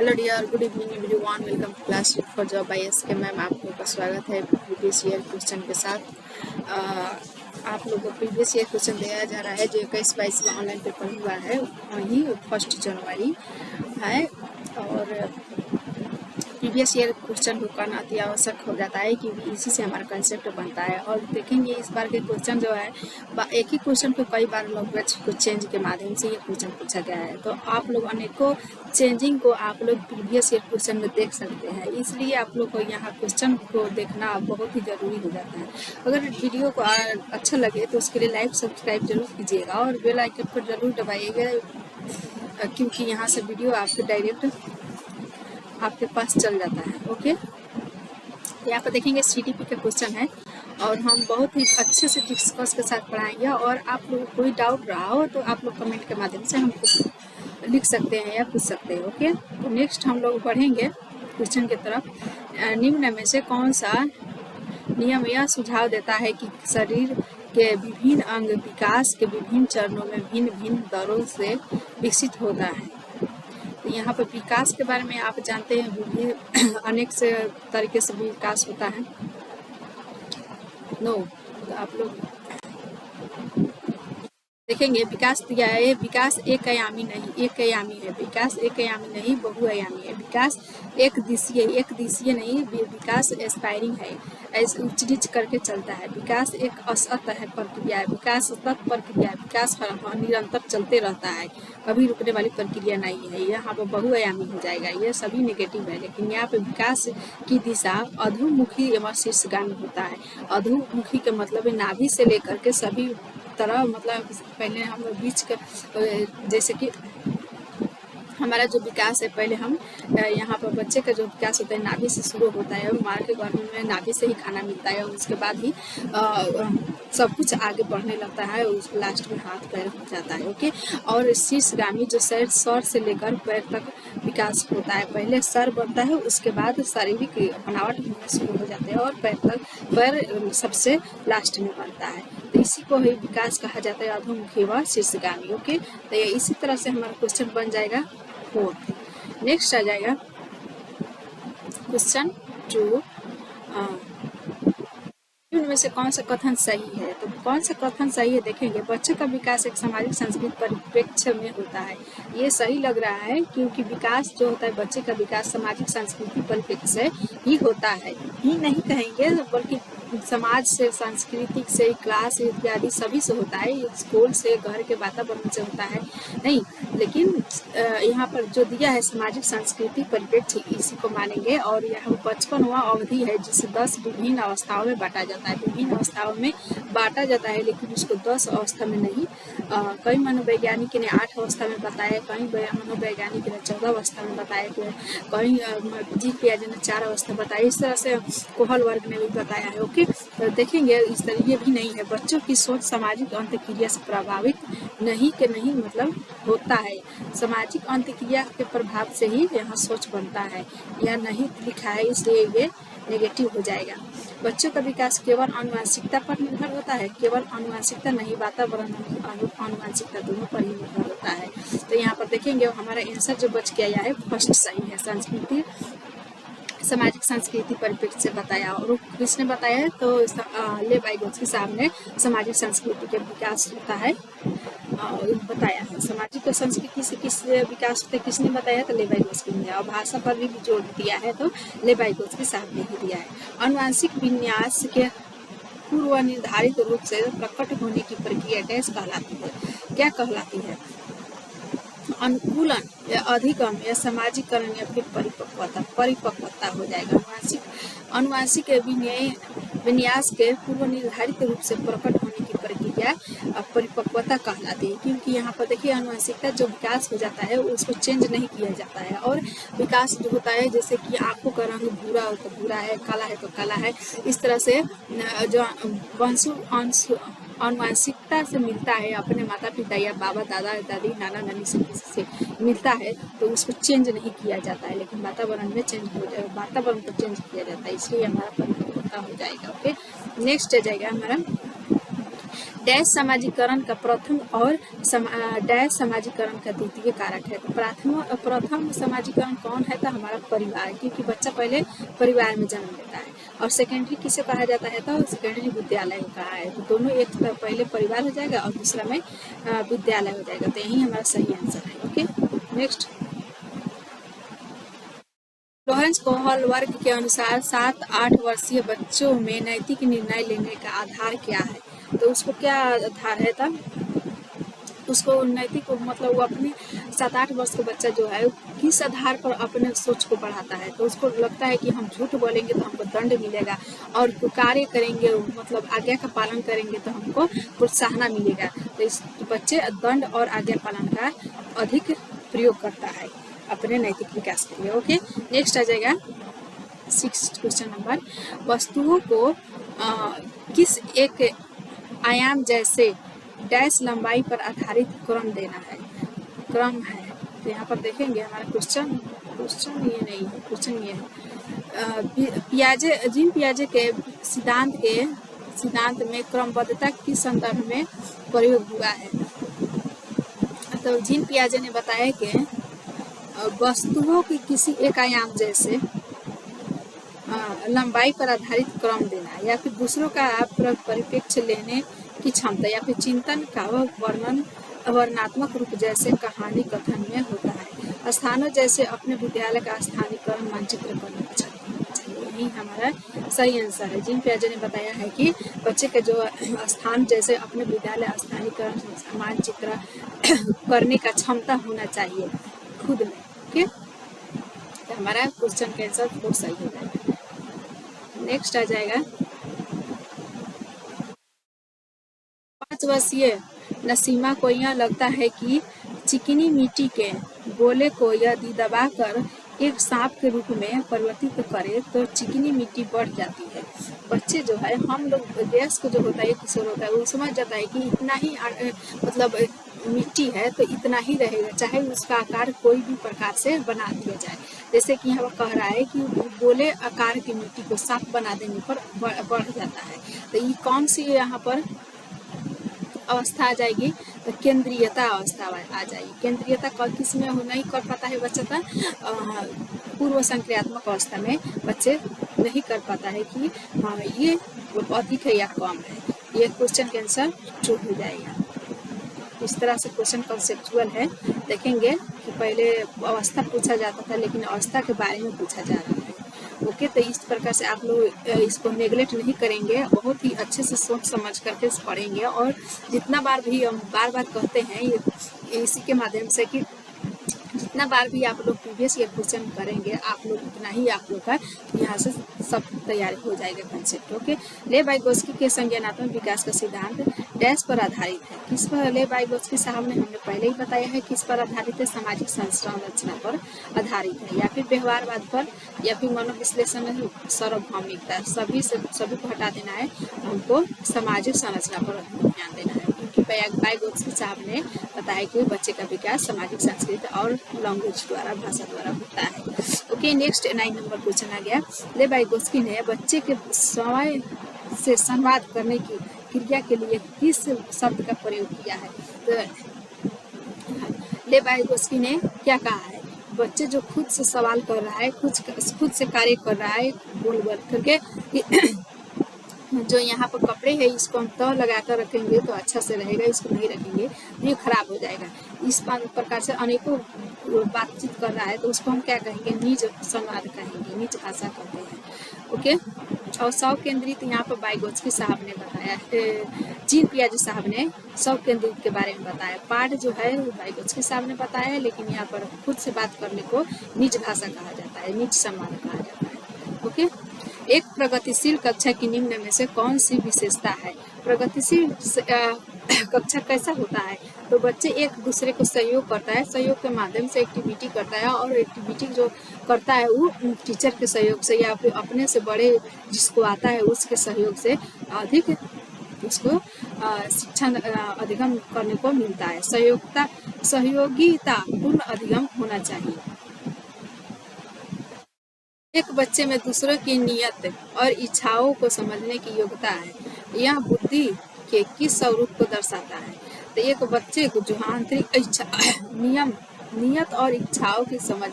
Hello dear, good evening everyone. Welcome to class for job by SK ma'am. आप लोगों का स्वागत है प्रीवियस ईयर क्वेश्चन के साथ। आप लोगों को प्रीवियस ईयर क्वेश्चन दिया जा रहा है जो 21-22 में ऑनलाइन पेपर हुआ है, वही 1 जनवरी है। और प्रीवियस ईयर क्वेश्चन को करना अति आवश्यक हो जाता है क्योंकि इसी से हमारा कंसेप्ट बनता है। और देखेंगे इस बार के क्वेश्चन जो है, एक ही क्वेश्चन को कई बार लैंग्वेज को चेंज के माध्यम से ये क्वेश्चन पूछा गया है। तो आप लोग अनेकों चेंजिंग को आप लोग प्रीवियस ईयर क्वेश्चन में देख सकते हैं, इसलिए आप लोग को यहाँ क्वेश्चन को देखना बहुत ही ज़रूरी हो जाता है। अगर वीडियो को अच्छा लगे तो उसके लिए लाइक सब्सक्राइब जरूर कीजिएगा और बेल आइकन पर जरूर दबाइएगा, क्योंकि यहाँ से वीडियो आपके डायरेक्ट आपके पास चल जाता है। ओके, यहाँ पर देखेंगे सीटीपी का क्वेश्चन है और हम बहुत ही अच्छे से डिस्कस के साथ पढ़ाएंगे। और आप लोगों को कोई डाउट रहा हो तो आप लोग कमेंट के माध्यम से हमको लिख सकते हैं या पूछ सकते हैं। ओके, तो नेक्स्ट हम लोग बढ़ेंगे क्वेश्चन की तरफ। निम्न में से कौन सा नियम यह सुझाव देता है कि शरीर के विभिन्न अंग विकास के विभिन्न चरणों में भिन्न भिन्न दरों से विकसित होता है। यहाँ पर विकास के बारे में आप जानते हैं, विभिन्न अनेक से तरीके से विकास होता है। तो आप लोग देखेंगे विकास दिया है। विकास एक आयामी है। विकास एक आयामी नहीं, बहुआयामी है। विकास एक दिशीय नहीं, विकास एस्पायरिंग है, ऐसे उच्च नीच करके चलता है। विकास एक असतत प्रक्रिया है। विकास सतत प्रक्रिया है। विकास निरंतर चलते रहता है, कभी रुकने वाली प्रक्रिया नहीं है। यहाँ पर बहुआयामी हो जाएगा, ये सभी नेगेटिव है। लेकिन यहाँ पे विकास की दिशा अधोमुखी एवं शीर्षगामी होता है। अधोमुखी के मतलब नाभि से लेकर के सभी तरह, मतलब पहले हम बीच का, जैसे कि हमारा जो विकास है, पहले हम यहाँ पर बच्चे का जो विकास होता है नाभि से शुरू होता है। हमारे के गर्भ में नाभि से ही खाना मिलता है, उसके बाद ही सब कुछ आगे बढ़ने लगता है, उस लास्ट में हाथ पैर हो जाता है। ओके, और शीर्षगामी जो सर से लेकर पैर तक विकास होता है। पहले सर बनता है, उसके बाद शारीरिक बनावट होना शुरू हो जाते हैं और पैर सबसे लास्ट में बनता है। तो इसी को ही विकास कहा जाता है, अधोमुखी व शीर्षगामी। ओके, तो ये इसी तरह से हमारा क्वेश्चन बन जाएगा 4। नेक्स्ट आ जाएगा क्वेश्चन 2। इनमें से कौन सा कथन सही है? तो कौन सा कथन सही है देखेंगे। बच्चे का विकास एक सामाजिक सांस्कृतिक परिप्रेक्ष्य में होता है। ये सही लग रहा है क्योंकि विकास जो होता है, बच्चे का विकास सामाजिक सांस्कृतिक परिप्रेक्ष्य से ही होता है। ही नहीं कहेंगे बल्कि समाज से, सांस्कृतिक से, क्लास इत्यादि सभी से होता है। स्कूल से, घर के वातावरण से होता है नहीं, लेकिन यहाँ पर जो दिया है सामाजिक सांस्कृतिक परिप्रेक्ष्य, इसी को मानेंगे। और यह 55वां अवधि है जिसे 10 विभिन्न अवस्थाओं में बांटा जाता है। विभिन्न अवस्थाओं में बांटा जाता है, लेकिन उसको 10 अवस्था में नहीं। कई मनोवैज्ञानिक ने 8 अवस्था में बताया, कई मनोवैज्ञानिक ने 14 अवस्था में बताया, कई जीव पियाजे ने 4 अवस्था बताया। इस तरह से कोहल वर्ग ने भी बताया है। ओके, तो देखेंगे इस तरह ये भी नहीं है। बच्चों की सोच सामाजिक अंतःक्रिया से प्रभावित नहीं के नहीं मतलब होता है। सामाजिक अंतःक्रिया के प्रभाव से ही यहाँ सोच बनता है, यह नहीं लिखा है, इसलिए ये नेगेटिव हो जाएगा। बच्चों का विकास केवल आनुवंशिकता पर निर्भर होता है। केवल आनुवंशिकता नहीं, वातावरण आनुवंशिकता दोनों पर ही निर्भर होता है। तो यहाँ पर देखेंगे हमारा आंसर जो बच के आया है फर्स्ट सही है। संस्कृति सामाजिक संस्कृति परिप्रेक्ष्य से बताया, और किसने बताया है तो लेव वाइगोत्स्की साहब ने सामाजिक संस्कृति के विकास होता है बताया है। सामाजिक संस्कृति से किस विकास होता है किसने बताया तो लेव वाइगोत्स्की ने। और भाषा पर भी जोर दिया है तो लेव वाइगोत्स्की साहब ने ही दिया है। आनुवंशिक विन्यास के पूर्व निर्धारित रूप से प्रकट होने की प्रक्रिया डैश कहलाती है? क्या कहलाती है? अनुकूलन या अधिगम या सामाजिकरण या फिर परिपक्वता हो जाएगा। अनुवांशिक विन्यास के पूर्व निर्धारित रूप से प्रकट होने की प्रक्रिया परिपक्वता कहलाती है, क्योंकि यहाँ पर देखिए अनुवांशिकता जो विकास हो जाता है उसको चेंज नहीं किया जाता है। और विकास जो होता है, जैसे कि आंखों का रंग भूरा हो तो भूरा है, काला है तो काला है, इस तरह से जो आनुवंशिकता से मिलता है, अपने माता पिता या बाबा दादा दादी नाना नानी से किसी से मिलता है तो उसको चेंज नहीं किया जाता है, लेकिन वातावरण में वातावरण को चेंज किया जाता है, इसलिए हमारा परिपक्वता हो जाएगा। ओके, नेक्स्ट आ जाएगा हमारा डैश सामाजिकरण का प्रथम और डैश सामाजिकरण का द्वितीय कारक है। तो प्रथम सामाजिकरण कौन है? तो हमारा परिवार, क्योंकि बच्चा पहले परिवार में जन्म लेता है। और सेकेंडरी किसे कहा जाता है? तो सेकेंडरी विद्यालय को कहा है। तो दोनों, एक तो पहले परिवार हो जाएगा और दूसरा में विद्यालय हो जाएगा। तो यही हमारा सही आंसर है। Okay, next. लोरेंस कोहल वर्ग के अनुसार 7-8 वर्षीय बच्चों में नैतिक निर्णय लेने का आधार क्या है? तो उसको क्या आधार है? तब उसको नैतिक मतलब वो अपने 7-8 वर्ष का बच्चा जो है किस आधार पर अपने सोच को बढ़ाता है? तो उसको लगता है कि हम झूठ बोलेंगे तो हमको दंड मिलेगा, और कार्य करेंगे मतलब आज्ञा का पालन करेंगे तो हमको प्रोत्साहन मिलेगा। तो इस बच्चे दंड और आज्ञा पालन का अधिक प्रयोग करता है अपने नैतिक विकास के लिए। ओके, नेक्स्ट आ जाएगा 6th क्वेश्चन नंबर। वस्तुओं को किस एक आयाम जैसे डैश लंबाई पर आधारित क्रम देना है, क्रम है। तो यहाँ पर देखेंगे हमारा क्वेश्चन ये नहीं है, क्वेश्चन ये है जीन पियाजे के सिद्धांत में क्रमबद्धता किस संदर्भ में प्रयोग हुआ है? तो जीन पियाजे ने बताया कि वस्तुओं की किसी एक आयाम जैसे लंबाई पर आधारित क्रम देना, या फिर दूसरों का परिप्रेक्ष्य लेने की क्षमता, या फिर चिंतन का वर्णनात्मक रूप जैसे कहानी कथन में होता है। स्थानों जैसे अपने विद्यालय का स्थानीकरण मानचित्र करना चाहिए। यही हमारा सही आंसर है। जिन पियाजे ने बताया है कि बच्चे के जो स्थान जैसे अपने विद्यालय स्थानीकरण मानचित्र करने का क्षमता होना चाहिए खुद में। ओके, तो हमारा क्वेश्चन का आंसर बहुत सही हो जाएगा। नेक्स्ट आ जाएगा 5 वर्षीय नसीमा को यह लगता है कि चिकनी मिट्टी के गोले को यदि दबाकर एक सांप के रूप में परिवर्तित करे तो चिकनी मिट्टी बढ़ जाती है। बच्चे जो है, हम लोग गैस को जो होता है किशोर होता है, वो समझ जाता है कि इतना ही मतलब मिट्टी है तो इतना ही रहेगा, चाहे उसका आकार कोई भी प्रकार से बना दिया जाए। जैसे कि यहाँ कह रहा है कि गोले आकार की मिट्टी को सांप बना देने पर बढ़ जाता है। तो ये कौन सी यहाँ पर अवस्था आ जाएगी? तो केंद्रीयता अवस्था आ जाएगी। केंद्रीयता किस में नहीं कर पाता है बच्चा? था पूर्व संक्रियात्मक अवस्था में बच्चे नहीं कर पाता है कि हाँ ये अधिक है या कम है। ये क्वेश्चन के आंसर ट्रू हो जाएगा। इस तरह से क्वेश्चन कंसेप्चुअल है। देखेंगे कि पहले अवस्था पूछा जाता था, लेकिन अवस्था के बारे में पूछा जा रहा है। ओके, तो इस प्रकार से आप लोग इसको नेगलेक्ट नहीं करेंगे, बहुत ही अच्छे से सोच समझ करके पढ़ेंगे। और जितना बार भी हम बार कहते हैं इसी के माध्यम से कि जितना बार भी आप लोग प्रीवियस ईयर क्वेश्चन करेंगे, आप लोग उतना ही आप लोग का यहाँ से सब तैयारी हो जाएगा कंसेप्ट। ओके, लेव-वाइगोत्स्की के संज्ञानात्मक विकास का सिद्धांत डैश पर आधारित है। किस पर? लेव-वाइगोत्स्की साहब ने हमने पहले ही बताया है किस पर आधारित है, सामाजिक संरचना पर आधारित है, या फिर व्यवहारवाद पर, या फिर मनोविश्लेषण सार्वभौमिकता। सभी को हटा देना है, हमको सामाजिक संरचना पर ध्यान देना है। वाइगोत्स्की साहब ने बताया कि बच्चे का विकास सामाजिक संस्कृति और लैंग्वेज द्वारा, भाषा द्वारा होता है। ओके, नेक्स्ट 9 नंबर क्वेश्चन आ गया। लेव-वाइगोत्स्की ने बच्चे के स्वयं से संवाद करने की क्रिया के लिए किस शब्द का प्रयोग किया है? तो लेव-वाइगोत्स्की ने क्या कहा है? बच्चे जो खुद से सवाल कर रहा है, खुद से कार्य कर रहा है, बोल करके जो यहाँ पर कपड़े है इसको हम तह लगा कर रखेंगे तो अच्छा से रहेगा, इसको नहीं रखेंगे तो ये खराब हो जाएगा। इस प्रकार से अनेकों बातचीत कर रहा है तो उसको हम क्या कहेंगे? निज संवाद कहेंगे, निज भाषा कहते हैं। ओके, और स्व केंद्रित यहाँ पर वाइगोत्स्की साहब ने बताया, जीन पियाजे साहब ने स्व केंद्रित के बारे में बताया। पाठ जो है वाइगोत्स्की साहब ने बताया है, लेकिन यहाँ पर खुद से बात करने को निज भाषा कहा जाता है, निज संवाद कहा जाता है। ओके, एक प्रगतिशील कक्षा की निम्न में से कौन सी विशेषता है? प्रगतिशील कक्षा कैसा होता है? तो बच्चे एक दूसरे को सहयोग करता है, सहयोग के माध्यम से एक्टिविटी करता है, और एक्टिविटी जो करता है वो टीचर के सहयोग से या फिर अपने से बड़े जिसको आता है उसके सहयोग से अधिक उसको शिक्षण अधिगम करने को मिलता है। सहयोगिता पूर्ण अधिगम होना चाहिए। एक बच्चे में दूसरों की नियत और इच्छाओं को समझने की योग्यता है। यह बुद्धि के किस स्वरूप को दर्शाता है? तो एक बच्चे को जो आंतरिक इच्छा नियत और इच्छाओं की समझ